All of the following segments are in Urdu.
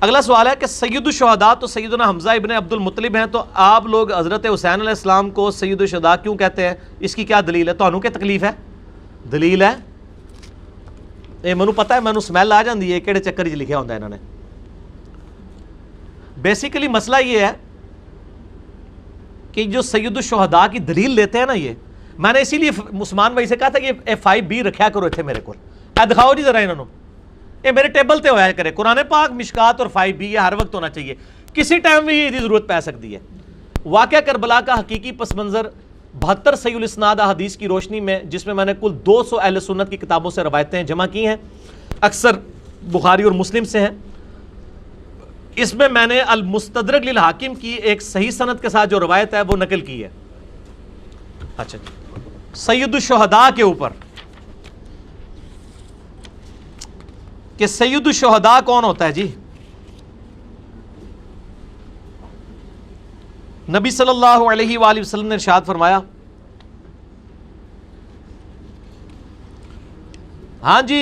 اگلا سوال ہے کہ سید الشہداء تو سیدنا حمزہ ابن عبد المطلب ہیں، تو آپ لوگ حضرت حسین علیہ السلام کو سید الشہداء کیوں کہتے ہیں؟ اس کی کیا دلیل ہے؟ تانوں کی تکلیف ہے؟ دلیل ہے یہ مینوں پتہ ہے، مینوں سمیل آ جاندی ہے کہڑے چکر وچ لکھیا ہوندا ہے انہوں نے۔ بیسیکلی مسئلہ یہ ہے کہ جو سید الشہداء کی دلیل لیتے ہیں نا، یہ میں نے اسی لیے عثمان بھائی سے کہا تھا کہ F5B رکھیا کرو اتنے میرے کو، دکھاؤ جی ذرا انہوں یہ میرے ٹیبل تے ہوا کرے، قرآن پاک، مشکات اور 5B یہ ہر وقت ہونا چاہیے، کسی ٹائم بھی یہ ضرورت پہ سکتی ہے۔ واقعہ کربلا کا حقیقی پس منظر 72 صحیح الاسناد حدیث کی روشنی میں، جس میں نے کل 200 اہل سنت کی کتابوں سے روایتیں جمع کی ہیں، اکثر بخاری اور مسلم سے ہیں۔ اس میں نے المستدرک للحاکم کی ایک صحیح سند کے ساتھ جو روایت ہے وہ نقل کی ہے۔ اچھا سید الشہداء کے اوپر کہ سید الشہداء کون ہوتا ہے جی؟ نبی صلی اللہ علیہ وآلہ وسلم نے ارشاد فرمایا، ہاں جی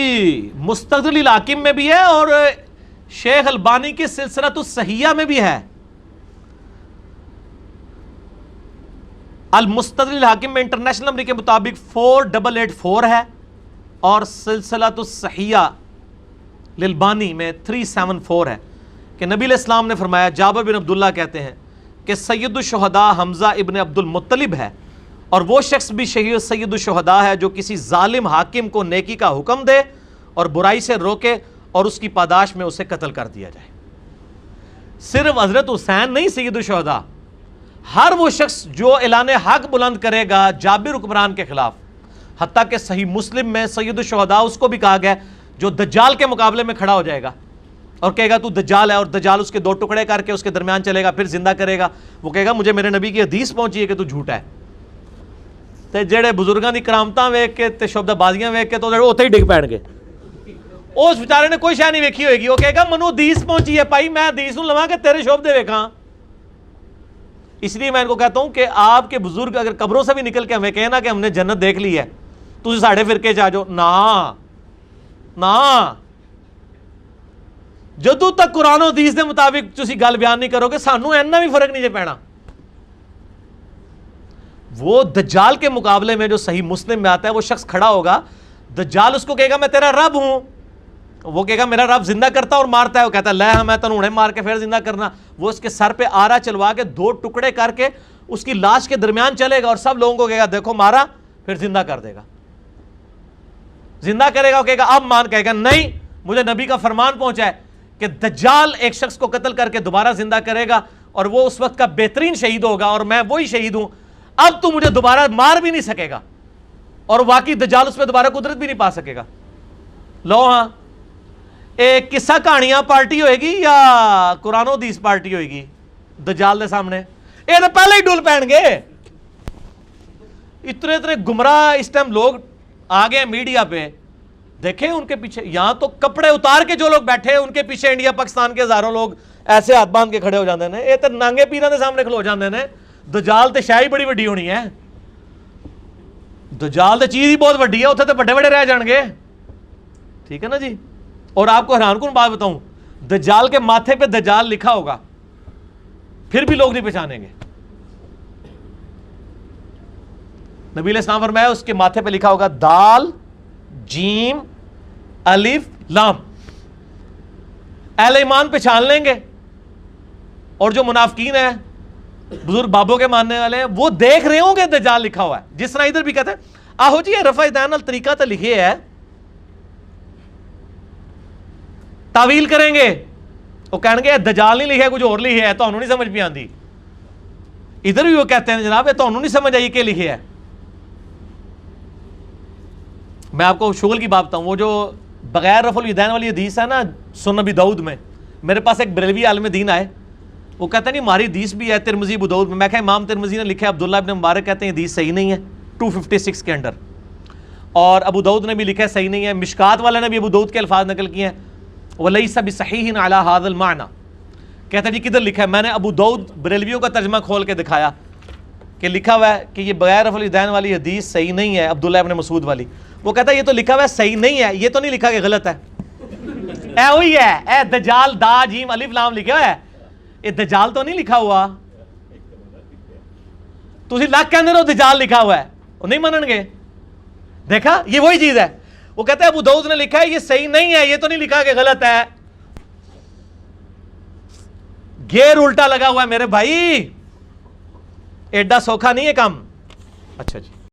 مستدرک للحاکم میں بھی ہے اور شیخ البانی کی سلسلۃ الصحیحہ میں بھی ہے۔ المستدرک للحاکم میں انٹرنیشنل نمبر کے مطابق 4884 ہے اور سلسلۃ الصحیحہ للبانی میں 374 ہے کہ نبی علیہ السلام نے فرمایا، جابر بن عبداللہ کہتے ہیں کہ سید الشہداء حمزہ ابن عبد المطلب ہے، اور وہ شخص بھی سید الشہداء ہے جو کسی ظالم حاکم کو نیکی کا حکم دے اور برائی سے روکے اور اس کی پاداش میں اسے قتل کر دیا جائے۔ صرف حضرت حسین نہیں سید الشہداء، ہر وہ شخص جو اعلان حق بلند کرے گا جابر حکمران کے خلاف، حتیٰ کہ صحیح مسلم میں سید الشہداء اس کو بھی کہا گیا جو دجال کے مقابلے میں کھڑا ہو جائے گا اور کہے گا تو دجال ہے، اور دجال اس کے 2 ٹکڑے کر کے اس کے درمیان چلے گا، پھر زندہ کرے گا، وہ کہے گا مجھے میرے نبی کی حدیث پہنچی ہے کہ تو جھوٹا ہے۔ تے جڑے بزرگاں دی کرامتاں ویکھ کے تے شبد بازیاں ویکھ کے تو اوتھے ہی ڈگ پین گے، اس بیچارے نے کوئی شے نہیں ویکھی ہوئے گی، وہ کہے گا منو حدیث پہنچی ہے بھائی، میں حدیث نوں لواں کہ تیرے شبد ویکھاں۔ اس لیے میں ان کو کہتا ہوں کہ آپ کے بزرگ اگر قبروں سے بھی نکل کے ہمیں کہیں نا کہ ہم نے جنت دیکھ لی ہے، تسی ساڑھے فرقے چ آ جاؤ، نا جدو تک قرآن و حدیث دے مطابق تسی گل بیان نہیں کرو گے سانو اینا بھی فرق نہیں جے پینا۔ وہ دجال کے مقابلے میں جو صحیح مسلم میں آتا ہے، وہ شخص کھڑا ہوگا، دجال اس کو کہے گا میں تیرا رب ہوں، وہ کہے گا میرا رب زندہ کرتا اور مارتا ہے، وہ کہتا ہے لے میں تنوں ہنے مار کے پھر زندہ کرنا۔ وہ اس کے سر پہ آرا چلوا کے 2 ٹکڑے کر کے اس کی لاش کے درمیان چلے گا اور سب لوگوں کو کہے گا دیکھو مارا، پھر زندہ کر دے گا، زندہ کرے گا، وہ کہے گا اب مان، کہے گا نہیں مجھے نبی کا فرمان پہنچا ہے کہ دجال ایک شخص کو قتل کر کے دوبارہ زندہ کرے گا اور وہ اس وقت کا بہترین شہید ہوگا اور میں وہی شہید ہوں، اب تو مجھے دوبارہ مار بھی نہیں سکے گا، اور واقعی دجال اس پہ دوبارہ قدرت بھی نہیں پا سکے گا۔ لو ہاں ایک قصہ کہانیاں پارٹی ہوئے گی یا قرآن و حدیث پارٹی ہوئے گی دجال دے سامنے؟ یہ تو پہلے ہی ڈول پہن گے۔ اتنے گمراہ اس ٹائم لوگ آ گئے میڈیا پہ، دیکھیں ان کے پیچھے، یہاں تو کپڑے اتار کے جو لوگ بیٹھے ہیں ان کے پیچھے انڈیا پاکستان کے ہزاروں لوگ ایسے ہاتھ باندھ کے کھڑے ہو جاندے ہیں، یہ تو نانگے پیراں دے سامنے کھلو جاندے ہیں۔ دجال تے شاہی بڑی وڈی ہونی ہے، دجال تے چیز ہی بہت وڈی ہے، اتنے تو بڑے بڑے رہ جان گے، ٹھیک ہے نا جی۔ اور آپ کو حیران کن بات بتاؤں، دجال کے ماتھے پہ دجال لکھا ہوگا پھر بھی لوگ نہیں پہچانیں گے۔ نبی علیہ السلام فرمایا اس کے ماتھے پہ لکھا ہوگا دال جیم الف لام، اہل ایمان پہچان لیں گے، اور جو منافقین ہیں بزرگ بابوں کے ماننے والے ہیں وہ دیکھ رہے ہوں گے دجال لکھا ہوا ہے، جس طرح ادھر بھی کہتے ہیں آہو جی رفع دین الطریقہ تو لکھے ہے، تعویل کریں گے، وہ کہیں گے دجال نہیں لکھا کچھ اور لکھے ہے، تو انہوں نہیں سمجھ بھی آندی۔ ادھر بھی وہ کہتے ہیں جناب یہ تو انہوں نہیں سمجھ آئی کہ لکھے ہے۔ میں آپ کو شغل کی بات بتاؤں، وہ جو بغیر رفع الیدین والی حدیث ہے نا سنن ابی داؤد میں، میرے پاس ایک بریلوی عالم دین آئے، وہ کہتے ہیں نہیں ہماری حدیث بھی ہے ترمذی ابو داؤد میں، میں کہا امام ترمذی نے لکھا ہے، عبداللہ ابن مبارک کہتے ہیں حدیث صحیح نہیں ہے 256 کے اندر، اور ابو داؤد نے بھی لکھا ہے صحیح نہیں ہے، مشکات والے نے بھی ابو داؤد کے الفاظ نقل کیے ہیں، وَلَيْسَ بِصَحِيحٍ عَلَى هَذَا الْمَعْنَى، کہتا ہے جی کدھر لکھا ہے؟ میں نے ابو داؤد بریلویوں کا ترجمہ کھول کے دکھایا کہ لکھا ہوا ہے کہ یہ بغیر رفع الیدین والی حدیث صحیح نہیں ہے، عبداللہ ابن مسعود والی، وہ کہتا ہے یہ تو لکھا ہوا ہے صحیح نہیں ہے، یہ تو نہیں لکھا کہ غلط ہے۔ اے وہی ہے، اے دجال دا جیم الف لام لکھا ہوا ہے، یہ دجال تو نہیں لکھا ہوا، تسی لاکھ کہندے ہو دجال لکھا ہوا ہے، وہ نہیں منن گے. دیکھا یہ وہی چیز ہے. وہ کہتا ہے ابو داؤد نے لکھا ہے یہ صحیح نہیں ہے، یہ تو نہیں لکھا کہ غلط ہے. گیئر الٹا لگا ہوا ہے میرے بھائی، ایڈا سوکھا نہیں ہے کام. اچھا جی.